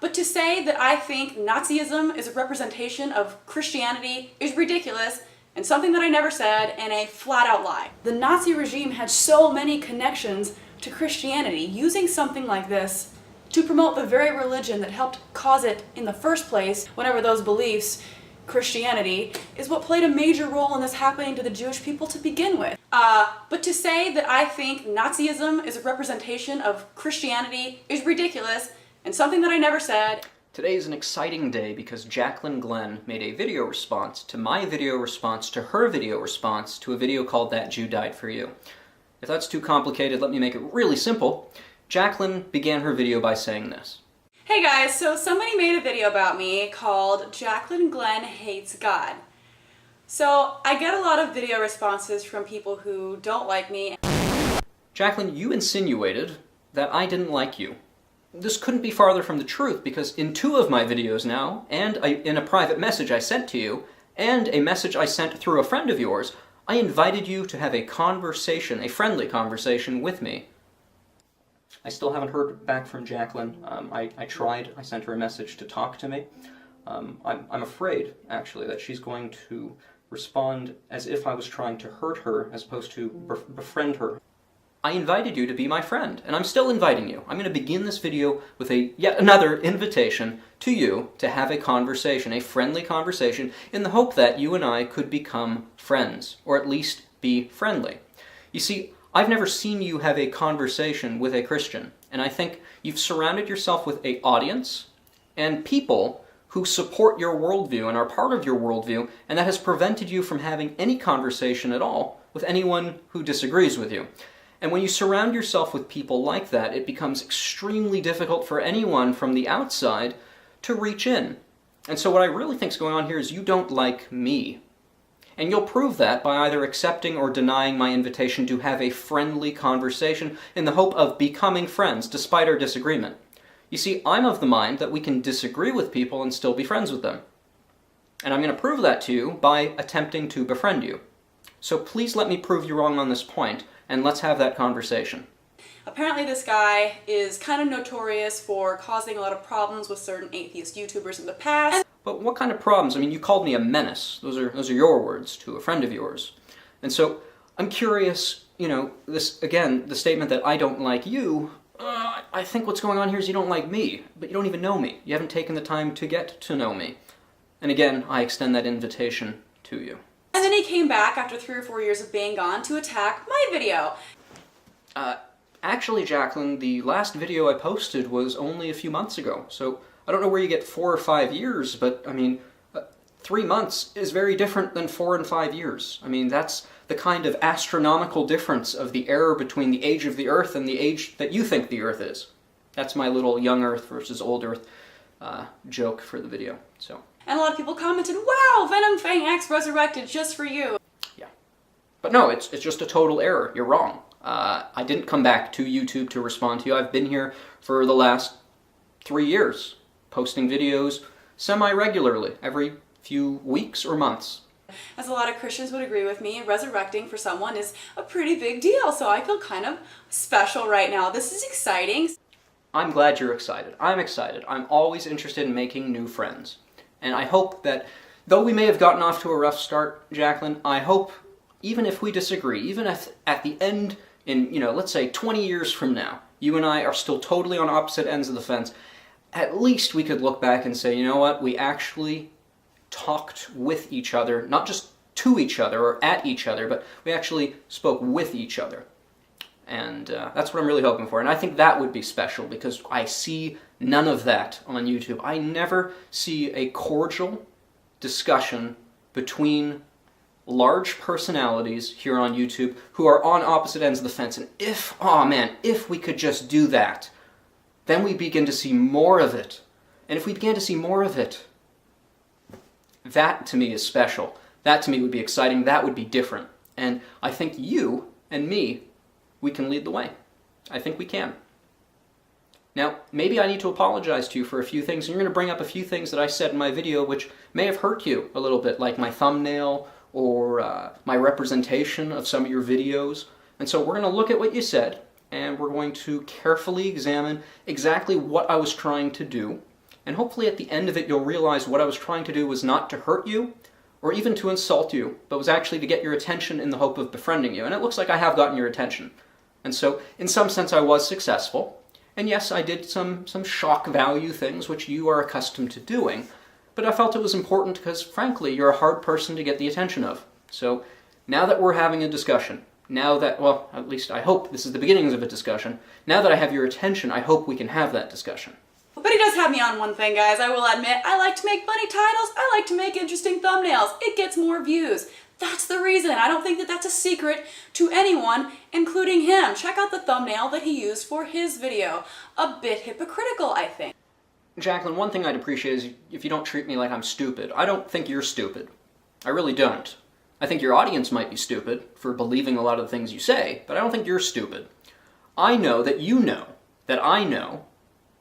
But to say that I think Nazism is a representation of Christianity is ridiculous and something that I never said and a flat-out lie. The Nazi regime had so many connections to Christianity, using something like this to promote the very religion that helped cause it in the first place, whenever those beliefs, Christianity, is what played a major role in this happening to the Jewish people to begin with. But to say that I think Nazism is a representation of Christianity is ridiculous and something that I never said. Today is an exciting day because Jaclyn Glenn made a video response to my video response to her video response to a video called That Jew Died For You. If that's too complicated, let me make it really simple. Jaclyn began her video by saying this. Hey guys, so somebody made a video about me called Jaclyn Glenn Hates God. So I get a lot of video responses from people who don't like me. Jaclyn, you insinuated that I didn't like you. This couldn't be farther from the truth because in 2 of my videos now, and in a private message I sent to you, and a message I sent through a friend of yours, I invited you to have a conversation, a friendly conversation with me. I still haven't heard back from Jaclyn. I tried. I sent her a message to talk to me. I'm afraid, actually, that she's going to respond as if I was trying to hurt her as opposed to befriend her. I invited you to be my friend, and I'm still inviting you. I'm going to begin this video with yet another invitation to you to have a conversation, a friendly conversation, in the hope that you and I could become friends, or at least be friendly. You see, I've never seen you have a conversation with a Christian, and I think you've surrounded yourself with an audience and people who support your worldview and are part of your worldview, and that has prevented you from having any conversation at all with anyone who disagrees with you. And when you surround yourself with people like that, it becomes extremely difficult for anyone from the outside to reach in. And so what I really think is going on here is you don't like me. And you'll prove that by either accepting or denying my invitation to have a friendly conversation in the hope of becoming friends, despite our disagreement. You see, I'm of the mind that we can disagree with people and still be friends with them. And I'm going to prove that to you by attempting to befriend you. So please let me prove you wrong on this point, and let's have that conversation. Apparently this guy is kind of notorious for causing a lot of problems with certain atheist YouTubers in the past. But what kind of problems? I mean, you called me a menace. Those are your words to a friend of yours. And so I'm curious, this, again, the statement that I don't like you, I think what's going on here is you don't like me, but you don't even know me. You haven't taken the time to get to know me. And again, I extend that invitation to you. And then he came back after 3 or 4 years of being gone to attack my video. Actually, Jaclyn, the last video I posted was only a few months ago, so I don't know where you get 4 or 5 years, but I mean, 3 months is very different than 4 and 5 years. I mean, that's the kind of astronomical difference of the error between the age of the Earth and the age that you think the Earth is. That's my little young Earth versus old Earth joke for the video, so. And a lot of people commented, wow, VenomFangX resurrected just for you. Yeah. But no, it's just a total error. You're wrong. I didn't come back to YouTube to respond to you. I've been here for the last 3 years, posting videos semi-regularly, every few weeks or months. As a lot of Christians would agree with me, resurrecting for someone is a pretty big deal, so I feel kind of special right now. This is exciting. I'm glad you're excited. I'm excited. I'm always interested in making new friends. And I hope that, though we may have gotten off to a rough start, Jaclyn, I hope, even if we disagree, even if at the end, in, let's say 20 years from now, you and I are still totally on opposite ends of the fence, at least we could look back and say, you know what, we actually talked with each other, not just to each other or at each other, but we actually spoke with each other. And that's what I'm really hoping for. And I think that would be special because I see none of that on YouTube. I never see a cordial discussion between large personalities here on YouTube who are on opposite ends of the fence. And if we could just do that, then we begin to see more of it. And if we began to see more of it, that to me is special. That to me would be exciting. That would be different. And I think you and me, we can lead the way. I think we can. Now, maybe I need to apologize to you for a few things, and you're going to bring up a few things that I said in my video which may have hurt you a little bit, like my thumbnail or my representation of some of your videos. And so we're going to look at what you said, and we're going to carefully examine exactly what I was trying to do, and hopefully at the end of it you'll realize what I was trying to do was not to hurt you, or even to insult you, but was actually to get your attention in the hope of befriending you, and it looks like I have gotten your attention. And so, in some sense, I was successful, and yes, I did some shock value things, which you are accustomed to doing, but I felt it was important because, frankly, you're a hard person to get the attention of. So, now that we're having a discussion, now that, well, at least I hope this is the beginnings of a discussion, now that I have your attention, I hope we can have that discussion. But he does have me on one thing, guys, I will admit. I like to make funny titles, I like to make interesting thumbnails. It gets more views. That's the reason. I don't think that that's a secret to anyone, including him. Check out the thumbnail that he used for his video. A bit hypocritical, I think. Jaclyn, one thing I'd appreciate is if you don't treat me like I'm stupid. I don't think you're stupid. I really don't. I think your audience might be stupid for believing a lot of the things you say, but I don't think you're stupid. I know that you know that I know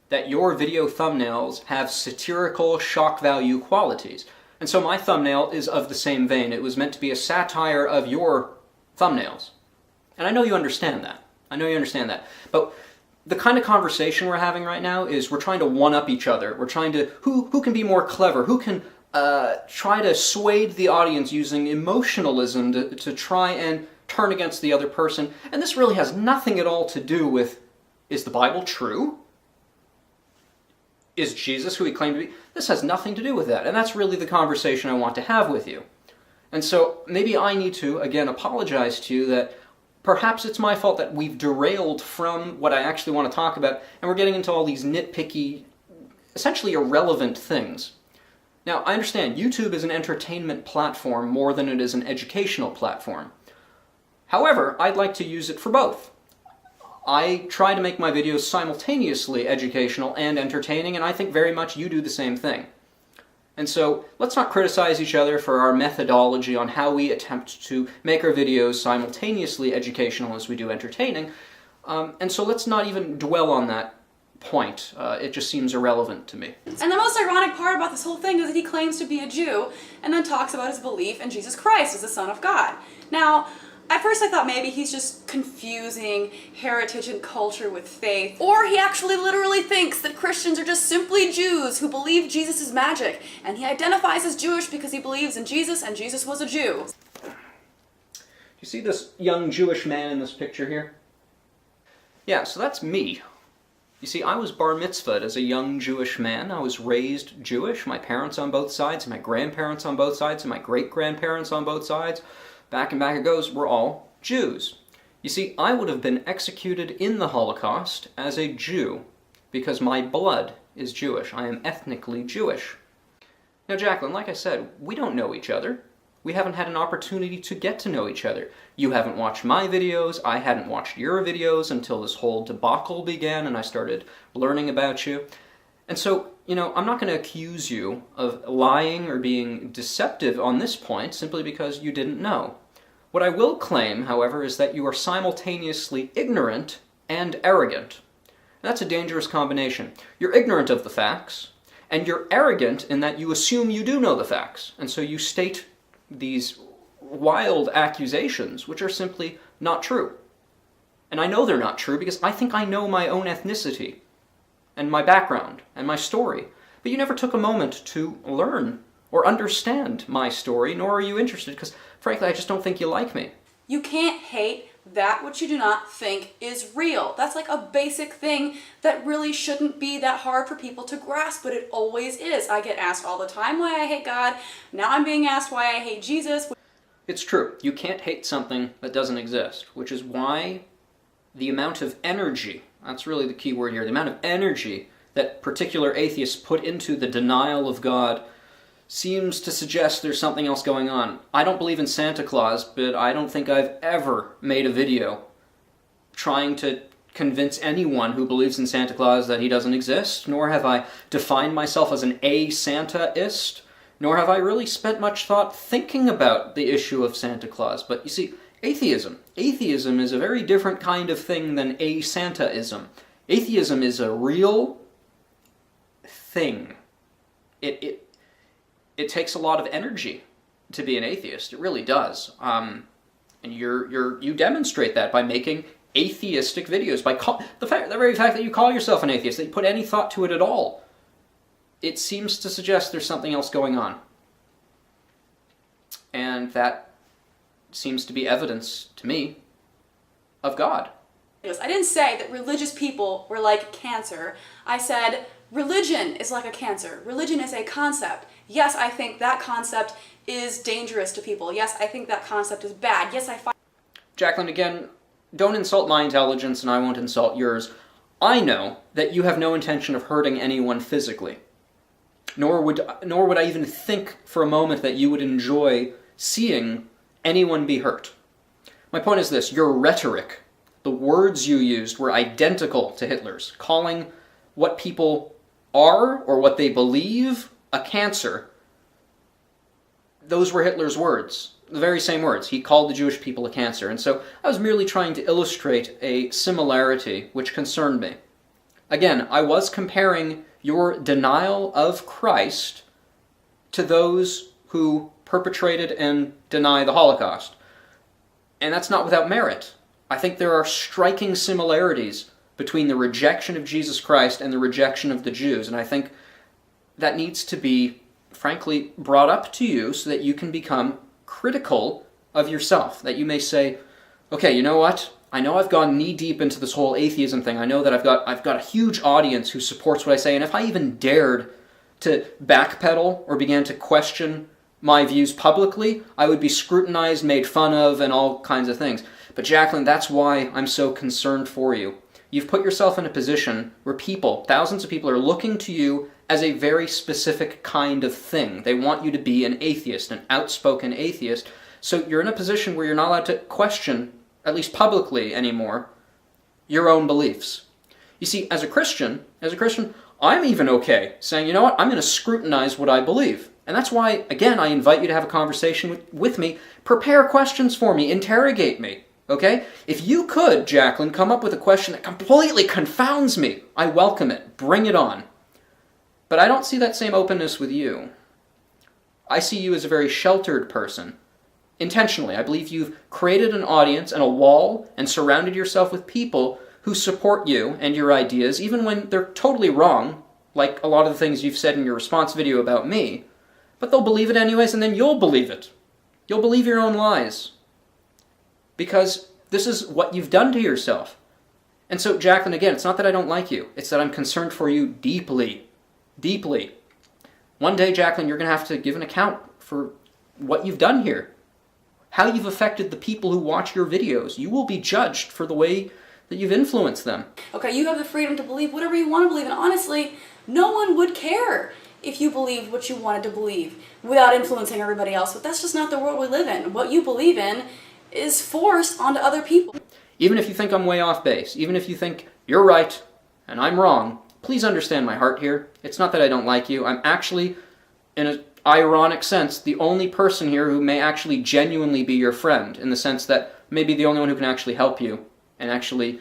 that your video thumbnails have satirical shock value qualities. And so my thumbnail is of the same vein. It was meant to be a satire of your thumbnails. And I know you understand that. I know you understand that. But the kind of conversation we're having right now is we're trying to one-up each other. We're trying to, who can be more clever? Who can try to sway the audience using emotionalism to try and turn against the other person? And this really has nothing at all to do with, is the Bible true? Is Jesus who he claimed to be? This has nothing to do with that. And that's really the conversation I want to have with you. And so maybe I need to, again, apologize to you that perhaps it's my fault that we've derailed from what I actually want to talk about, and we're getting into all these nitpicky, essentially irrelevant things. Now, I understand YouTube is an entertainment platform more than it is an educational platform. However, I'd like to use it for both. I try to make my videos simultaneously educational and entertaining, and I think very much you do the same thing. And so, let's not criticize each other for our methodology on how we attempt to make our videos simultaneously educational as we do entertaining, and so let's not even dwell on that point. It just seems irrelevant to me. And the most ironic part about this whole thing is that he claims to be a Jew, and then talks about his belief in Jesus Christ as the Son of God. Now, at first I thought maybe he's just confusing heritage and culture with faith, or he actually literally thinks that Christians are just simply Jews who believe Jesus is magic, and he identifies as Jewish because he believes in Jesus and Jesus was a Jew. Do you see this young Jewish man in this picture here? Yeah, so that's me. You see, I was bar mitzvahed as a young Jewish man. I was raised Jewish, my parents on both sides, my grandparents on both sides, and my great-grandparents on both sides. Back and back it goes, we're all Jews. You see, I would have been executed in the Holocaust as a Jew because my blood is Jewish. I am ethnically Jewish. Now, Jaclyn, like I said, we don't know each other. We haven't had an opportunity to get to know each other. You haven't watched my videos, I hadn't watched your videos until this whole debacle began and I started learning about you. And so, you know, I'm not going to accuse you of lying or being deceptive on this point simply because you didn't know. What I will claim, however, is that you are simultaneously ignorant and arrogant. That's a dangerous combination. You're ignorant of the facts, and you're arrogant in that you assume you do know the facts, and so you state these wild accusations which are simply not true. And I know they're not true because I think I know my own ethnicity and my background and my story, but you never took a moment to learn or understand my story, nor are you interested because, frankly, I just don't think you like me. You can't hate that which you do not think is real. That's like a basic thing that really shouldn't be that hard for people to grasp, but it always is. I get asked all the time why I hate God. Now I'm being asked why I hate Jesus. It's true. You can't hate something that doesn't exist, which is why the amount of energy, that's really the key word here, the amount of energy that particular atheists put into the denial of God seems to suggest there's something else going on. I don't believe in Santa Claus, but I don't think I've ever made a video trying to convince anyone who believes in Santa Claus that he doesn't exist, nor have I defined myself as an a-Santa-ist, nor have I really spent much thought thinking about the issue of Santa Claus. But you see, atheism is a very different kind of thing than a-Santa-ism. Atheism is a real thing. It takes a lot of energy to be an atheist. It really does. And you demonstrate that by making atheistic videos, the very fact that you call yourself an atheist, that you put any thought to it at all, it seems to suggest there's something else going on. And that seems to be evidence, to me, of God. I didn't say that religious people were like cancer. I said religion is like a cancer. Religion is a concept. Yes, I think that concept is dangerous to people. Yes, I think that concept is bad. Yes, I find... Jaclyn, again, don't insult my intelligence and I won't insult yours. I know that you have no intention of hurting anyone physically. Nor would I even think for a moment that you would enjoy seeing anyone be hurt. My point is this: your rhetoric, the words you used, were identical to Hitler's, calling what people are or what they believe a cancer. Those were Hitler's words, the very same words. He called the Jewish people a cancer. And so I was merely trying to illustrate a similarity which concerned me. Again, I was comparing your denial of Christ to those who perpetrated and deny the Holocaust. And that's not without merit. I think there are striking similarities between the rejection of Jesus Christ and the rejection of the Jews, and I think that needs to be, frankly, brought up to you so that you can become critical of yourself, that you may say, okay, you know what? I know I've gone knee-deep into this whole atheism thing. I know that I've got a huge audience who supports what I say, and if I even dared to backpedal or began to question my views publicly, I would be scrutinized, made fun of, and all kinds of things. But Jaclyn, that's why I'm so concerned for you. You've put yourself in a position where people, thousands of people, are looking to you as a very specific kind of thing. They want you to be an atheist, an outspoken atheist. So you're in a position where you're not allowed to question, at least publicly anymore, your own beliefs. You see, as a Christian, I'm even okay saying, you know what, I'm going to scrutinize what I believe. And that's why, again, I invite you to have a conversation with me. Prepare questions for me. Interrogate me. Okay? If you could, Jaclyn, come up with a question that completely confounds me, I welcome it. Bring it on. But I don't see that same openness with you. I see you as a very sheltered person. Intentionally. I believe you've created an audience and a wall and surrounded yourself with people who support you and your ideas, even when they're totally wrong, like a lot of the things you've said in your response video about me. But they'll believe it anyways, and then you'll believe it. You'll believe your own lies. Because this is what you've done to yourself. And so, Jaclyn, again, it's not that I don't like you. It's that I'm concerned for you deeply. Deeply. One day, Jaclyn, you're going to have to give an account for what you've done here. How you've affected the people who watch your videos. You will be judged for the way that you've influenced them. Okay, you have the freedom to believe whatever you want to believe, and honestly, no one would care if you believed what you wanted to believe without influencing everybody else. But that's just not the world we live in. What you believe in is forced onto other people. Even if you think I'm way off base, even if you think you're right and I'm wrong, please understand my heart here. It's not that I don't like you. I'm actually, in an ironic sense, the only person here who may actually genuinely be your friend, in the sense that maybe the only one who can actually help you and actually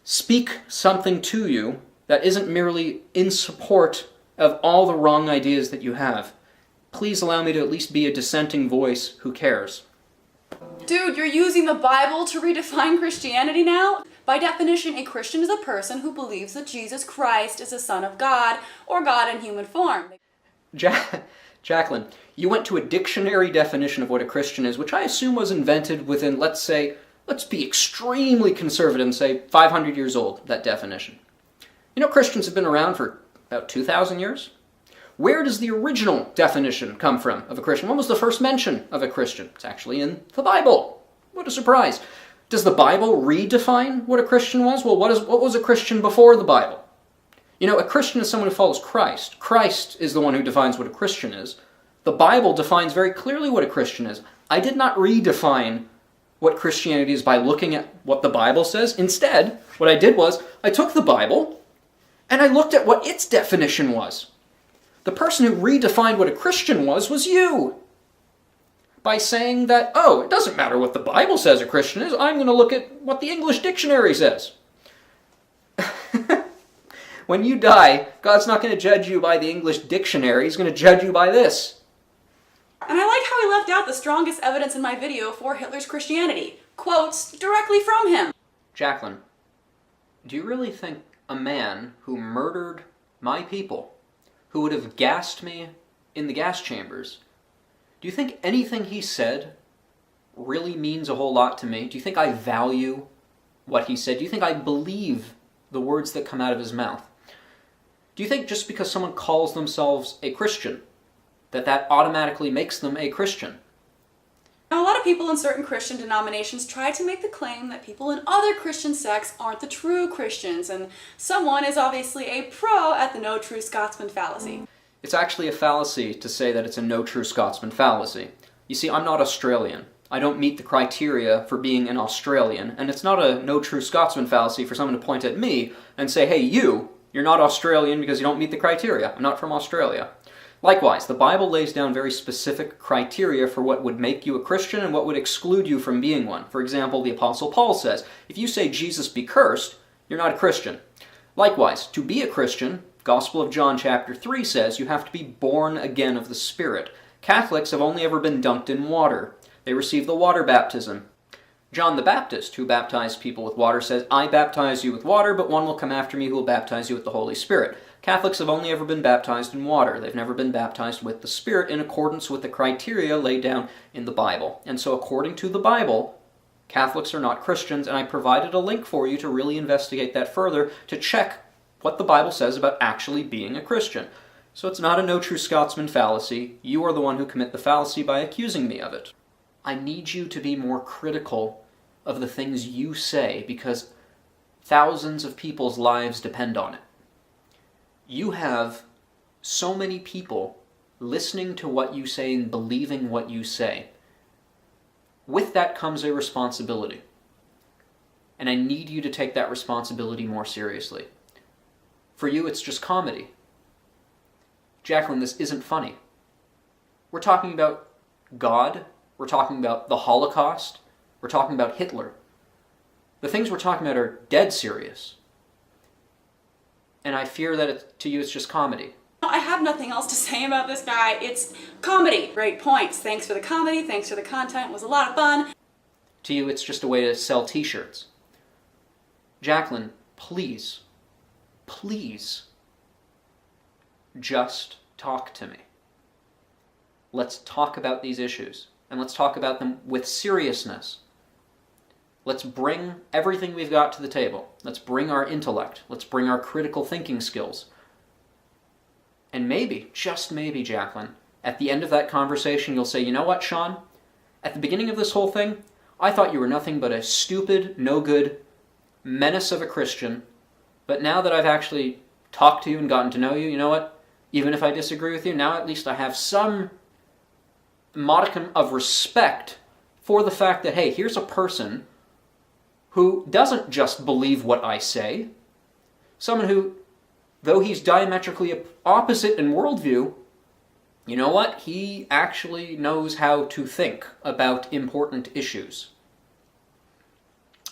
speak something to you that isn't merely in support of all the wrong ideas that you have. Please allow me to at least be a dissenting voice who cares. Dude, you're using the Bible to redefine Christianity now? By definition, a Christian is a person who believes that Jesus Christ is the Son of God, or God in human form. Jaclyn, you went to a dictionary definition of what a Christian is, which I assume was invented within, let's be extremely conservative and say 500 years old, that definition. You know, Christians have been around for about 2,000 years. Where does the original definition come from of a Christian? When was the first mention of a Christian? It's actually in the Bible. What a surprise. Does the Bible redefine what a Christian was? Well, what was a Christian before the Bible? You know, a Christian is someone who follows Christ. Christ is the one who defines what a Christian is. The Bible defines very clearly what a Christian is. I did not redefine what Christianity is by looking at what the Bible says. Instead, what I did was, I took the Bible and I looked at what its definition was. The person who redefined what a Christian was you. By saying that, oh, it doesn't matter what the Bible says a Christian is, I'm going to look at what the English dictionary says. When you die, God's not going to judge you by the English dictionary, He's going to judge you by this. And I like how he left out the strongest evidence in my video for Hitler's Christianity. Quotes directly from him. Jaclyn, do you really think a man who murdered my people, who would have gassed me in the gas chambers, do you think anything he said really means a whole lot to me? Do you think I value what he said? Do you think I believe the words that come out of his mouth? Do you think just because someone calls themselves a Christian, that automatically makes them a Christian? Now, a lot of people in certain Christian denominations try to make the claim that people in other Christian sects aren't the true Christians, and someone is obviously a pro at the no true Scotsman fallacy. It's actually a fallacy to say that it's a no true Scotsman fallacy. You see, I'm not Australian. I don't meet the criteria for being an Australian, and it's not a no true Scotsman fallacy for someone to point at me and say, hey, you're not Australian because you don't meet the criteria. I'm not from Australia. Likewise, the Bible lays down very specific criteria for what would make you a Christian and what would exclude you from being one. For example, the Apostle Paul says, if you say Jesus be cursed, you're not a Christian. Likewise, to be a Christian, Gospel of John chapter 3 says you have to be born again of the Spirit. Catholics have only ever been dunked in water. They receive the water baptism. John the Baptist, who baptized people with water, says, I baptize you with water, but one will come after me who will baptize you with the Holy Spirit. Catholics have only ever been baptized in water. They've never been baptized with the Spirit in accordance with the criteria laid down in the Bible. And so according to the Bible, Catholics are not Christians, and I provided a link for you to really investigate that further, to check what the Bible says about actually being a Christian. So it's not a no true Scotsman fallacy. You are the one who commit the fallacy by accusing me of it. I need you to be more critical of the things you say because thousands of people's lives depend on it. You have so many people listening to what you say and believing what you say. With that comes a responsibility. And I need you to take that responsibility more seriously. For you, it's just comedy. Jaclyn, this isn't funny. We're talking about God. We're talking about the Holocaust. We're talking about Hitler. The things we're talking about are dead serious. And I fear that to you it's just comedy. I have nothing else to say about this guy. It's comedy. Great points. Thanks for the comedy. Thanks for the content. It was a lot of fun. To you, it's just a way to sell t-shirts. Jaclyn, please, just talk to me. Let's talk about these issues, and let's talk about them with seriousness. Let's bring everything we've got to the table. Let's bring our intellect. Let's bring our critical thinking skills. And maybe, just maybe, Jaclyn, at the end of that conversation, you'll say, you know what, Sean? At the beginning of this whole thing, I thought you were nothing but a stupid, no-good menace of a Christian. But now that I've actually talked to you and gotten to know you, you know what? Even if I disagree with you, now at least I have some modicum of respect for the fact that, hey, here's a person who doesn't just believe what I say. Someone who, though he's diametrically opposite in worldview, you know what? He actually knows how to think about important issues.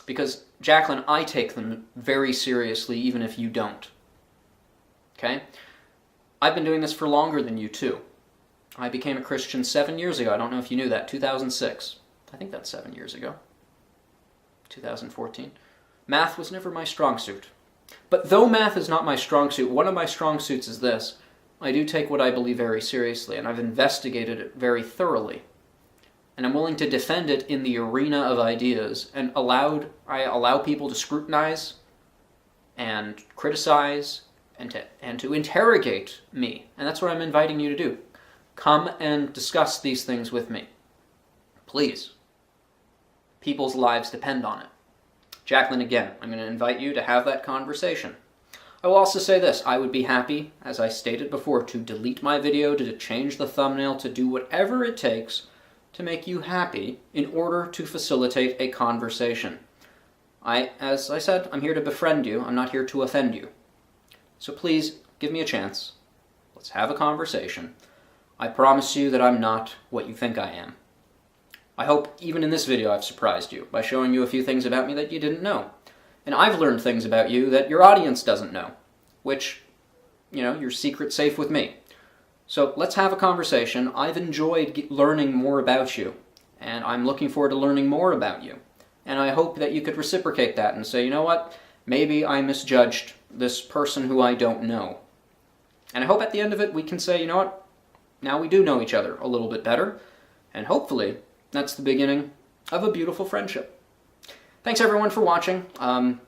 Because, Jaclyn, I take them very seriously, even if you don't. Okay? I've been doing this for longer than you, too. I became a Christian 7 years ago. I don't know if you knew that. 2006. I think that's 7 years ago. 2014. Math was never my strong suit. But though math is not my strong suit, one of my strong suits is this. I do take what I believe very seriously, and I've investigated it very thoroughly. And I'm willing to defend it in the arena of ideas, and I allow people to scrutinize and criticize and to interrogate me. And that's what I'm inviting you to do. Come and discuss these things with me. Please. People's lives depend on it. Jaclyn, again, I'm going to invite you to have that conversation. I will also say this. I would be happy, as I stated before, to delete my video, to change the thumbnail, to do whatever it takes to make you happy in order to facilitate a conversation. As I said, I'm here to befriend you. I'm not here to offend you. So please, give me a chance. Let's have a conversation. I promise you that I'm not what you think I am. I hope even in this video I've surprised you by showing you a few things about me that you didn't know. And I've learned things about you that your audience doesn't know, which, your secret's safe with me. So let's have a conversation. I've enjoyed learning more about you, and I'm looking forward to learning more about you. And I hope that you could reciprocate that and say, you know what, maybe I misjudged this person who I don't know. And I hope at the end of it we can say, you know what, now we do know each other a little bit better, and hopefully that's the beginning of a beautiful friendship. Thanks everyone for watching. I'm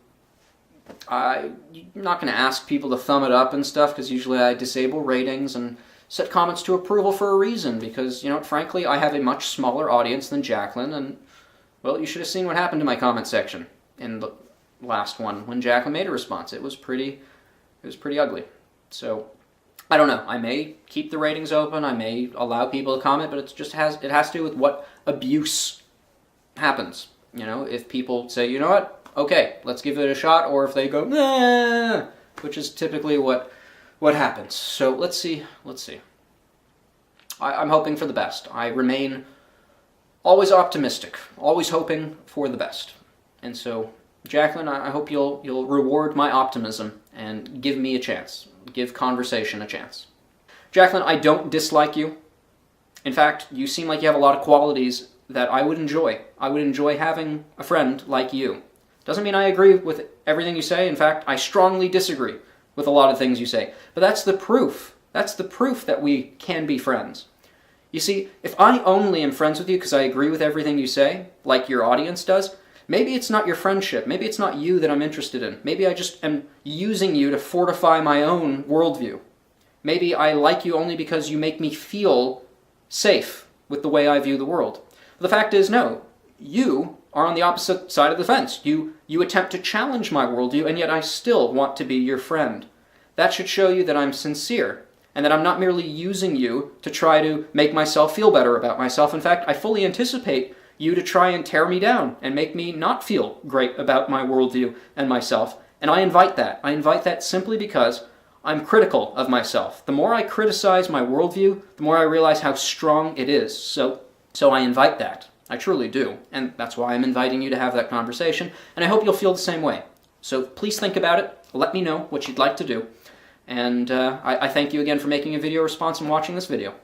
not going to ask people to thumb it up and stuff, because usually I disable ratings and set comments to approval for a reason, because, you know, frankly, I have a much smaller audience than Jaclyn, and, well, you should have seen what happened to my comment section in the last one when Jaclyn made a response. It was pretty ugly. So, I don't know. I may keep the ratings open, I may allow people to comment, but it has to do with what abuse happens. You know, if people say, you know what, okay, let's give it a shot, or if they go, nah, which is typically what happens. So let's see. I'm hoping for the best. I remain always optimistic, always hoping for the best. And so, Jaclyn, I hope you'll reward my optimism and give me a chance. Give conversation a chance. Jaclyn, I don't dislike you. In fact, you seem like you have a lot of qualities that I would enjoy. I would enjoy having a friend like you. Doesn't mean I agree with everything you say. In fact, I strongly disagree with a lot of things you say. But that's the proof. That's the proof that we can be friends. You see, if I only am friends with you because I agree with everything you say, like your audience does, maybe it's not your friendship. Maybe it's not you that I'm interested in. Maybe I just am using you to fortify my own worldview. Maybe I like you only because you make me feel safe with the way I view the world. But the fact is, no. You are on the opposite side of the fence. You attempt to challenge my worldview, and yet I still want to be your friend. That should show you that I'm sincere, and that I'm not merely using you to try to make myself feel better about myself. In fact, I fully anticipate you to try and tear me down and make me not feel great about my worldview and myself. And I invite that. I invite that simply because I'm critical of myself. The more I criticize my worldview, the more I realize how strong it is. So I invite that. I truly do. And that's why I'm inviting you to have that conversation. And I hope you'll feel the same way. So please think about it. Let me know what you'd like to do. And I thank you again for making a video response and watching this video.